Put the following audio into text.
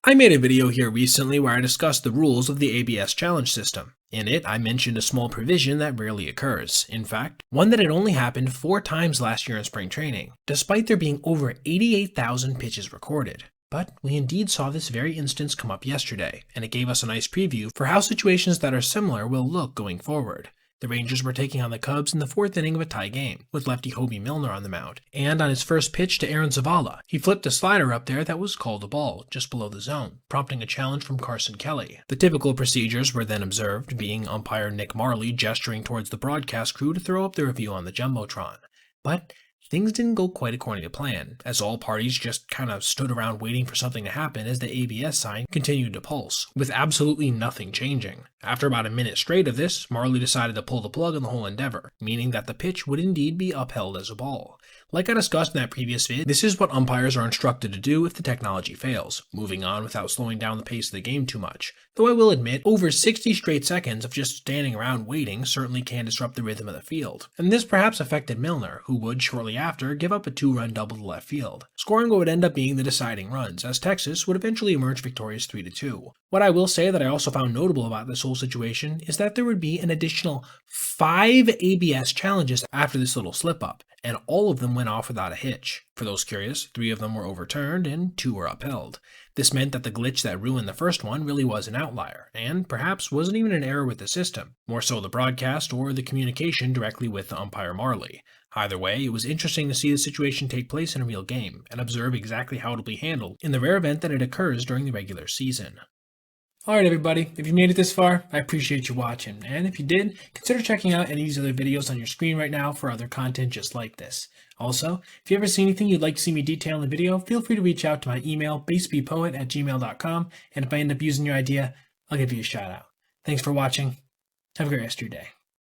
I made a video here recently where I discussed the rules of the ABS challenge system. In it, I mentioned a small provision that rarely occurs. In fact, one that had only happened 4 times last year in spring training, despite there being over 88,000 pitches recorded. But we indeed saw this very instance come up yesterday, and it gave us a nice preview for how situations that are similar will look going forward. The Rangers were taking on the Cubs in the 4th inning of a tie game, with lefty Hobie Milner on the mound, and on his first pitch to Aaron Zavala, he flipped a slider up there that was called a ball, just below the zone, prompting a challenge from Carson Kelly. The typical procedures were then observed, being umpire Nick Marley gesturing towards the broadcast crew to throw up the review on the Jumbotron. But things didn't go quite according to plan, as all parties just kind of stood around waiting for something to happen as the ABS sign continued to pulse, with absolutely nothing changing. After about a minute straight of this, Marley decided to pull the plug on the whole endeavor, meaning that the pitch would indeed be upheld as a ball. Like I discussed in that previous vid, this is what umpires are instructed to do if the technology fails, moving on without slowing down the pace of the game too much. Though I will admit, over 60 straight seconds of just standing around waiting certainly can disrupt the rhythm of the field. And this perhaps affected Milner, who would, shortly after, give up a 2-run double to left field. Scoring what would end up being the deciding runs, as Texas would eventually emerge victorious 3-2. What I will say that I also found notable about this whole situation is that there would be an additional 5 ABS challenges after this little slip-up, and all of them went off without a hitch. For those curious, 3 of them were overturned and 2 were upheld. This meant that the glitch that ruined the first one really was an outlier, and perhaps wasn't even an error with the system, more so the broadcast or the communication directly with the umpire Marley. Either way, it was interesting to see the situation take place in a real game, and observe exactly how it will be handled in the rare event that it occurs during the regular season. Alright everybody, if you made it this far, I appreciate you watching, and if you did, consider checking out any of these other videos on your screen right now for other content just like this. Also, if you ever see anything you'd like to see me detail in the video, feel free to reach out to my email, basebpoet@gmail.com, and if I end up using your idea, I'll give you a shout out. Thanks for watching. Have a great rest of your day.